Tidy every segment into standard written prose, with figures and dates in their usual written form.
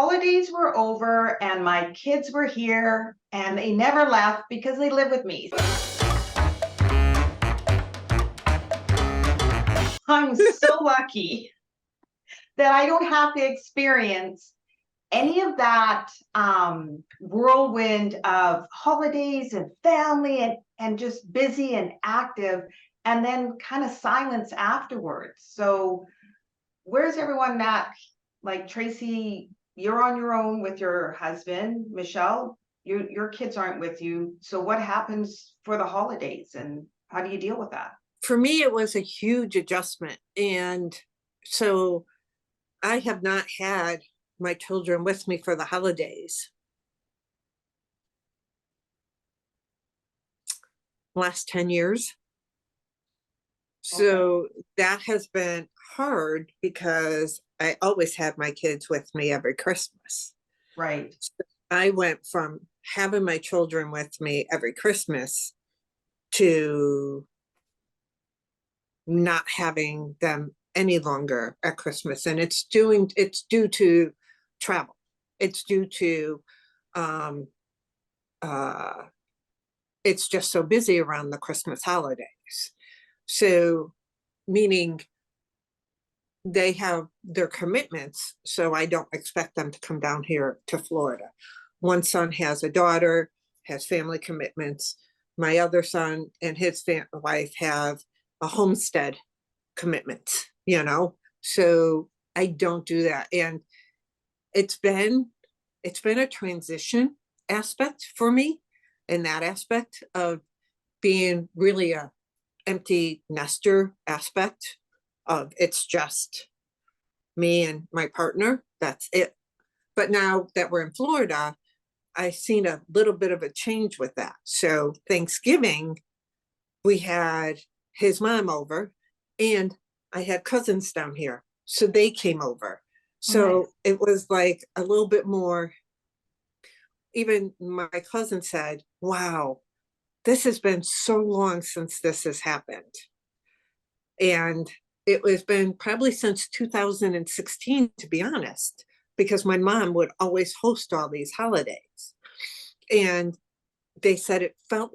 holidays were over and my kids were here and they never left because they live with me. I'm so lucky that I don't have to experience any of that whirlwind of holidays and family and just busy and active, and then kind of silence afterwards. So where's everyone at? Like Tracy, you're on your own with your husband. Michelle, your kids aren't with you. So what happens for the holidays and how do you deal with that? For me, it was a huge adjustment. And so I have not had my children with me for the holidays. Last 10 years. So that has been hard because I always had my kids with me every Christmas. Right. So I went from having my children with me every Christmas to not having them any longer at Christmas. And it's due to travel. It's due to it's just so busy around the Christmas holidays. So meaning they have their commitments, so I don't expect them to come down here to Florida. One son has a daughter, has family commitments. My other son and his wife have a homestead commitment, so I don't do that. And it's been a transition aspect for me, in that aspect of being really a empty nester aspect of it's just me and my partner, that's it. But now that we're in Florida, I've seen a little bit of a change with that. So Thanksgiving, we had his mom over and I had cousins down here, so they came over. So nice. It was like a little bit more. Even my cousin said, wow, this has been so long since this has happened. And it has been probably since 2016, to be honest, because my mom would always host all these holidays. And they said it felt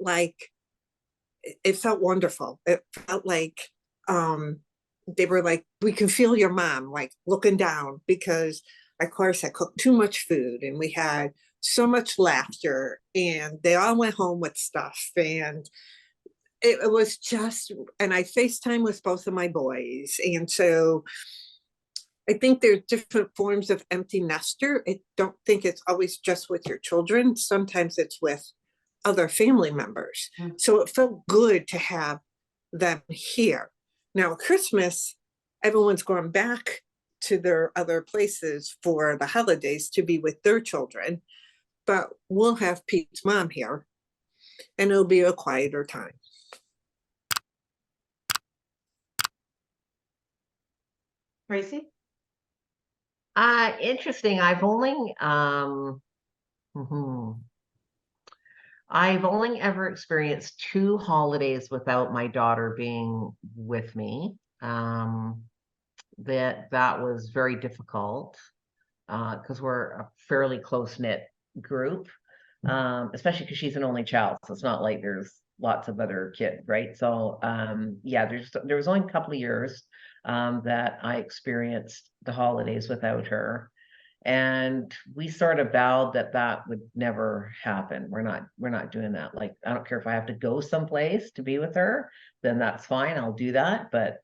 wonderful. It felt like they were like, we can feel your mom like looking down, because of course I cooked too much food and we had so much laughter and they all went home with stuff. And it was just, and I FaceTime with both of my boys. And so I think there's different forms of empty nester. I don't think it's always just with your children. Sometimes it's with other family members. So it felt good to have them here. Now at Christmas, everyone's going back to their other places for the holidays to be with their children, but we'll have Pete's mom here and it'll be a quieter time. Tracy? Interesting. I've only ever experienced 2 holidays without my daughter being with me. That was very difficult because we're a fairly close-knit group, especially because she's an only child. So it's not like there's lots of other kids, right? So yeah, there was only a couple of years that I experienced the holidays without her. And we sort of vowed that would never happen. We're not doing that. Like, I don't care if I have to go someplace to be with her, then that's fine. I'll do that. But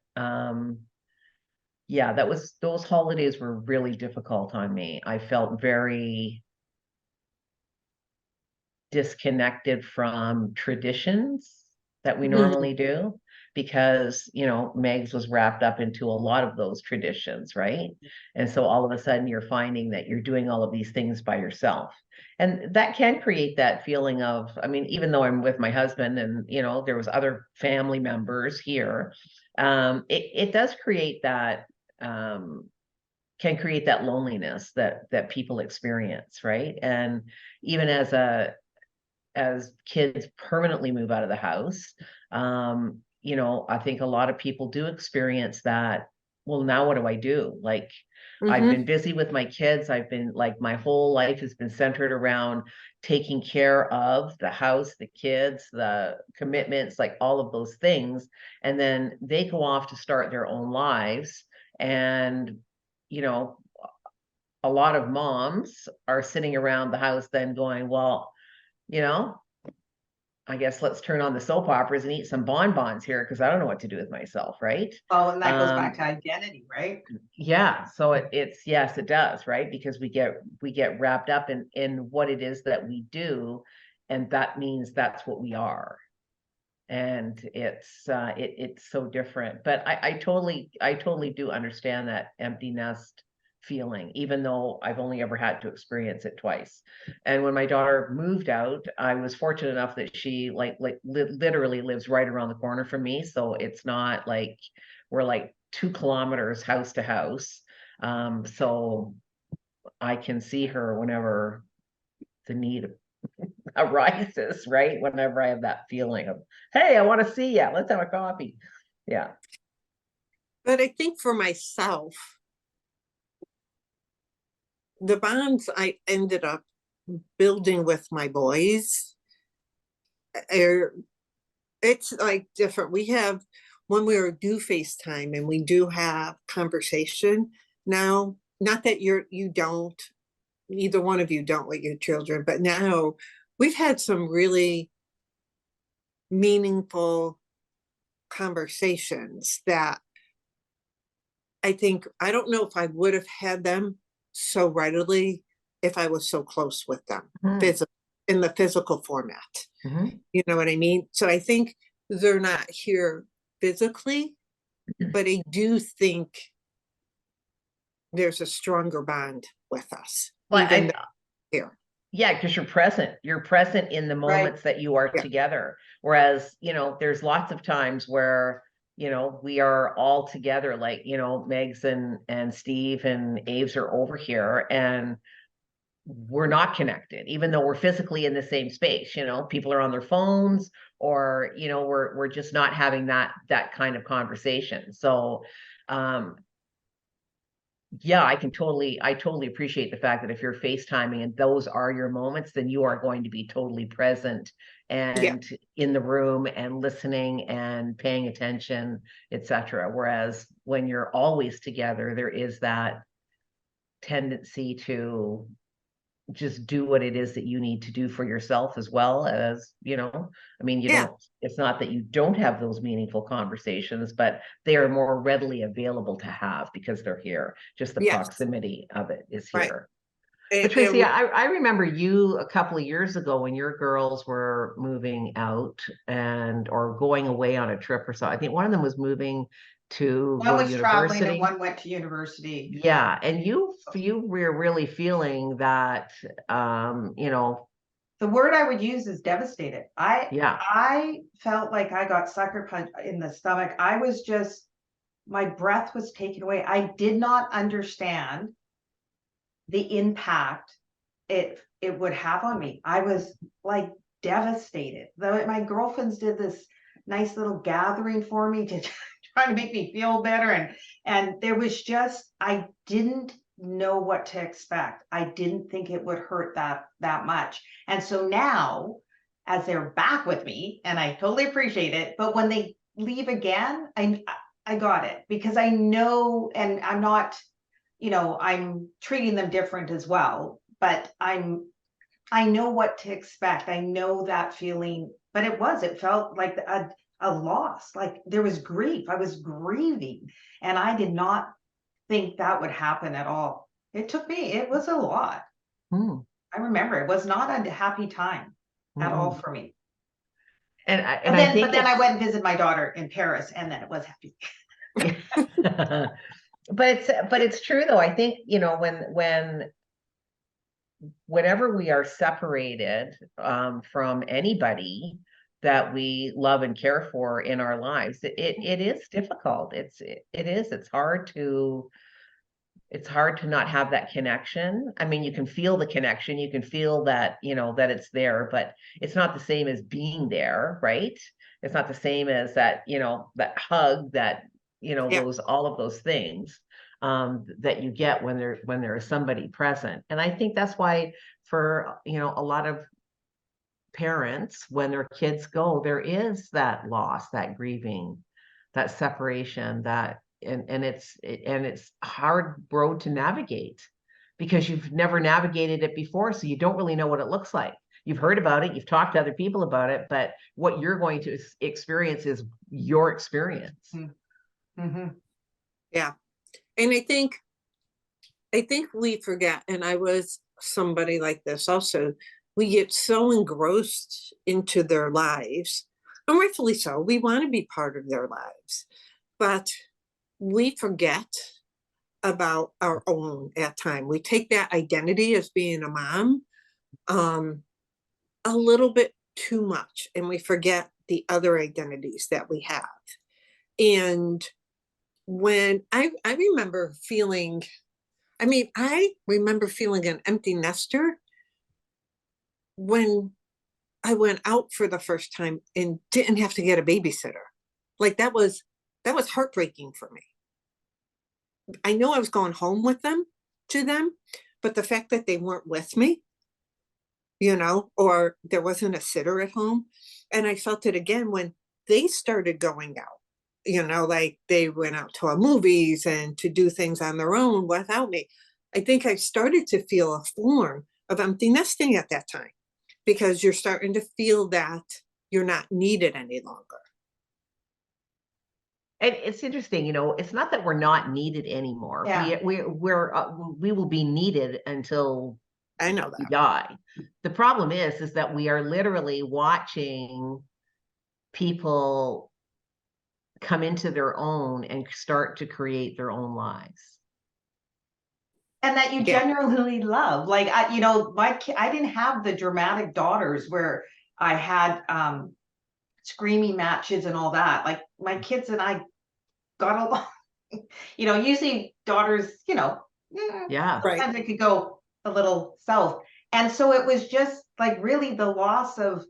yeah, those holidays were really difficult on me. I felt very disconnected from traditions that we normally do, because Meg's was wrapped up into a lot of those traditions, right? And so all of a sudden you're finding that you're doing all of these things by yourself, and that can create that feeling of, I mean, even though I'm with my husband and there was other family members here, it does create that, can create that loneliness that people experience, right? And even as kids permanently move out of the house, I think a lot of people do experience that. Well, now what do I do? Like, I've Mhm. been busy with my kids. I've been like, my whole life has been centered around taking care of the house, the kids, the commitments, like all of those things. And then they go off to start their own lives. And, you know, a lot of moms are sitting around the house then going, well, you know, I guess let's turn on the soap operas and eat some bonbons here because I don't know what to do with myself, right? Oh, and that goes back to identity, right? Yeah, so it's yes, it does, right? Because we get wrapped up in what it is that we do, and that means that's what we are. And it's so different. But I totally do understand that empty nest feeling, even though I've only ever had to experience it twice. And when my daughter moved out, I was fortunate enough that she literally lives right around the corner from me. So it's not like we're like 2 kilometers house to house. So I can see her whenever the need arises, right? Whenever I have that feeling of, hey, I want to see you. Let's have a coffee. Yeah. But I think for myself, the bonds I ended up building with my boys are, it's like different. We have, when we do FaceTime and we do have conversation now, not that you don't, either one of you don't with your children, but now we've had some really meaningful conversations that I think, I don't know if I would have had them so readily if I was so close with them, physical, in the physical format. Mhm. You know what I mean? So I think they're not here physically, but I do think there's a stronger bond with us, Well, even here. yeah, because you're present in the Right. moments that you are Yeah. together. Whereas, you know, there's lots of times where, you know, we are all together, like, you know, Megs and Steve and Aves are over here and we're not connected, even though we're physically in the same space. You know, people are on their phones, or, you know, we're just not having that kind of conversation. So um yeah, I totally appreciate the fact that if you're FaceTiming and those are your moments, then you are going to be totally present Yeah. and in the room and listening and paying attention, etc. Whereas when you're always together, there is that tendency to just do what it is that you need to do for yourself, as well as, you know, I mean, you Yeah. don't, it's not that you don't have those meaningful conversations, but they are more readily available to have because they're here. Just the Yes. proximity of it is Right. here. But And Tracy, I remember you a couple of years ago when your girls were moving out and or going away on a trip or so. I think one of them was moving to One go to was traveling and university. one went to university. Yeah, and you were really feeling that you know, The word I would use is devastated. yeah. I felt like I got sucker punched in the stomach. I was just, my breath was taken away. I did not understand the impact it would have on me. I was like devastated. Though my girlfriends did this nice little gathering for me to try to make me feel better, and there was just, I didn't know what to expect. I didn't think it would hurt that much. And so now, as they're back with me, and I totally appreciate it, but when they leave again, I got it, because I know, and I'm not, you know, I'm treating them different as well, but I know what to expect. I know that feeling, but it felt like a loss. Like there was grief. I was grieving, and I did not think that would happen at all. It took me, it was a lot. Hmm. I remember it was not a happy time at all Mm-mm. for me. And I But think then I it's went and visited my daughter in Paris, and then it was happy. but it's true though. I think, you know, whenever we are separated from anybody that we love and care for in our lives, it is difficult. It's hard to not have that connection. I mean, you can feel the connection, you can feel that, you know, that it's there, but it's not the same as being there, right? It's not the same as that, you know, that hug, that, you know, yeah. all of those things. that you get when there is somebody present. And I think that's why for, a lot of parents, when their kids go, there is that loss, that grieving, that separation, and it's hard road to navigate because you've never navigated it before, so you don't really know what it looks like. You've heard about it, you've talked to other people about it, but what you're going to experience is your experience. Mm-hmm. Yeah. And I think we forget, and I was somebody like this also, we get so engrossed into their lives, and rightfully so. We want to be part of their lives, but we forget about our own at time. We take that identity as being a mom a little bit too much, and we forget the other identities that we have. And when I remember feeling, I remember feeling an empty nester when I went out for the first time and didn't have to get a babysitter. Like that was heartbreaking for me. I know I was going home with them, but the fact that they weren't with me, or there wasn't a sitter at home. And I felt it again when they started going out, like they went out to movies and to do things on their own without me. I think I started to feel a form of empty nesting at that time, because you're starting to feel that you're not needed any longer. And it's interesting, it's not that we're not needed anymore. Yeah. We will be needed until I know we that. die. The problem is that we are literally watching people come into their own and start to create their own lives. And that you genuinely love. Like, I didn't have the dramatic daughters where I had screaming matches and all that. Like my kids and I got along. Usually daughters, Yeah. sometimes it could go a little south. And so it was just like really the loss of,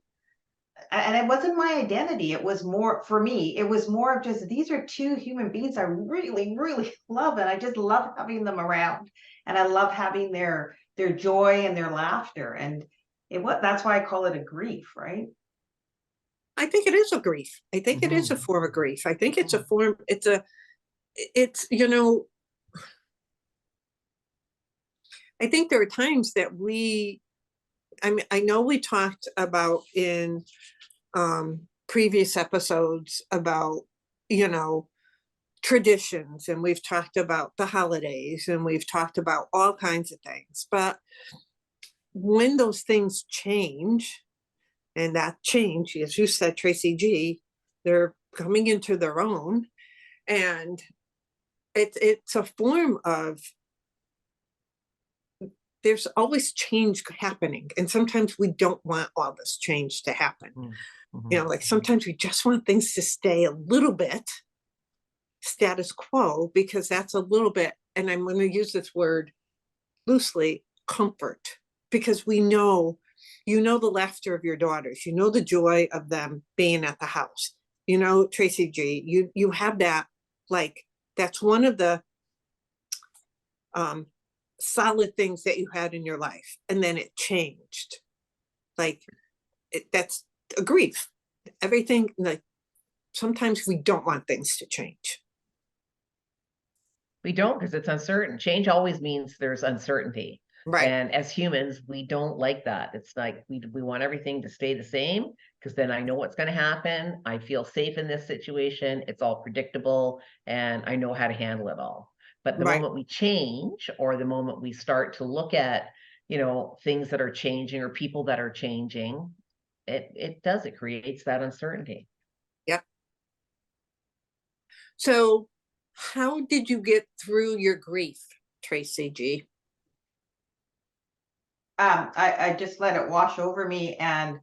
and it wasn't my identity. It was more, for me, it was more of just, these are two human beings I really, really love. And I just love having them around. And I love having their joy and their laughter. And that's why I call it a grief, right? I think it is a grief. I think it is a form of grief. I think it's a form, I think there are times that I know we talked about in previous episodes about, traditions, and we've talked about the holidays, and we've talked about all kinds of things. But when those things change, and that change, as you said, Tracy G, they're coming into their own, and it's a form of, there's always change happening, and sometimes we don't want all this change to happen. Like sometimes we just want things to stay a little bit status quo, because that's a little bit, and I'm going to use this word loosely, comfort, because we know, the laughter of your daughters, the joy of them being at the house, Tracy G, you have that, like, that's one of the solid things that you had in your life, and then it changed. Like that's a grief. Everything, like, sometimes we don't want things to change. We don't, because it's uncertain. Change always means there's uncertainty. Right. And as humans, we don't like that. It's like we want everything to stay the same, because then I know what's going to happen. I feel safe in this situation. It's all predictable, and I know how to handle it all. But the moment we change, or the moment we start to look at, things that are changing or people that are changing, it creates that uncertainty. Yep. So how did you get through your grief, Tracy G? I just let it wash over me, and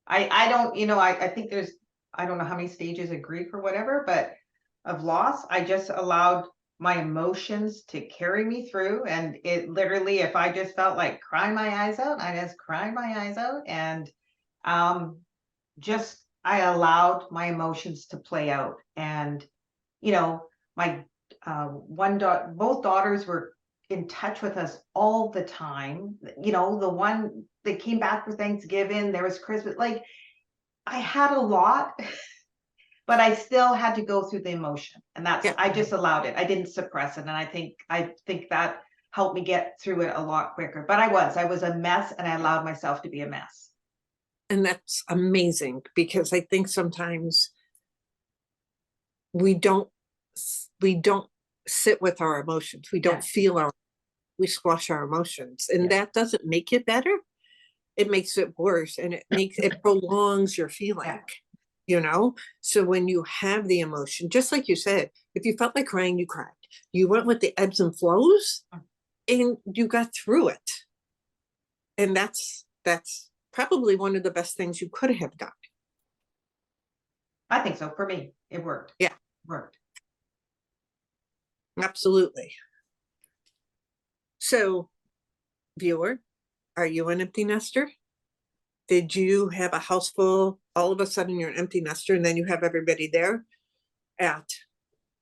I don't, I think there's, I don't know how many stages of grief or whatever, but of loss, I just allowed my emotions to carry me through. And it literally, if I just felt like crying my eyes out, I just cried my eyes out. And I allowed my emotions to play out. And, my both daughters were in touch with us all the time. You know, the one that came back for Thanksgiving, there was Christmas, like I had a lot, but I still had to go through the emotion. And Yeah. I just allowed it. I didn't suppress it. And I think that helped me get through it a lot quicker. But I was a mess, and I allowed myself to be a mess. And that's amazing, because I think sometimes we don't sit with our emotions. We don't feel we squash our emotions, and that doesn't make it better. It makes it worse, and it prolongs your feeling, you know? So when you have the emotion, just like you said, if you felt like crying, you cried. You went with the ebbs and flows, and you got through it. And that's probably one of the best things you could have done. I think so. For me, it worked. Yeah. Worked. Absolutely. So, viewer, are you an empty nester? Did you have a house full, all of a sudden you're an empty nester, and then you have everybody there at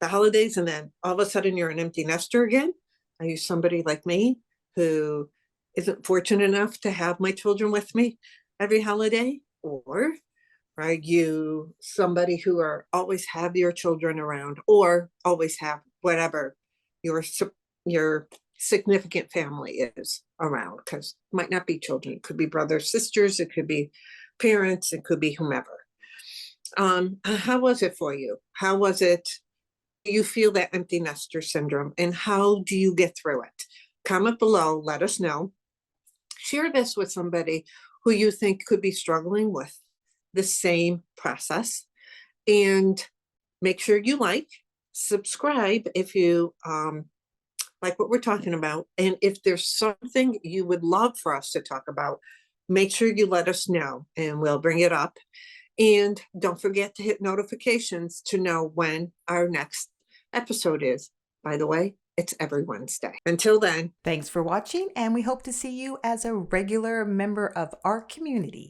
the holidays, and then all of a sudden you're an empty nester again? Are you somebody like me who isn't fortunate enough to have my children with me every holiday? Or are you somebody who always have your children around, or always have whatever your significant family is around? Because it might not be children, it could be brothers, sisters, it could be parents, it could be whomever. How was it for you? How was it? Do you feel that empty nester syndrome, and how do you get through it? Comment below, let us know. Share this with somebody who you think could be struggling with the same process, and make sure you subscribe if you like what we're talking about. And if there's something you would love for us to talk about, make sure you let us know and we'll bring it up. And don't forget to hit notifications to know when our next episode is. By the way, it's every Wednesday. Until then. Thanks for watching, and we hope to see you as a regular member of our community.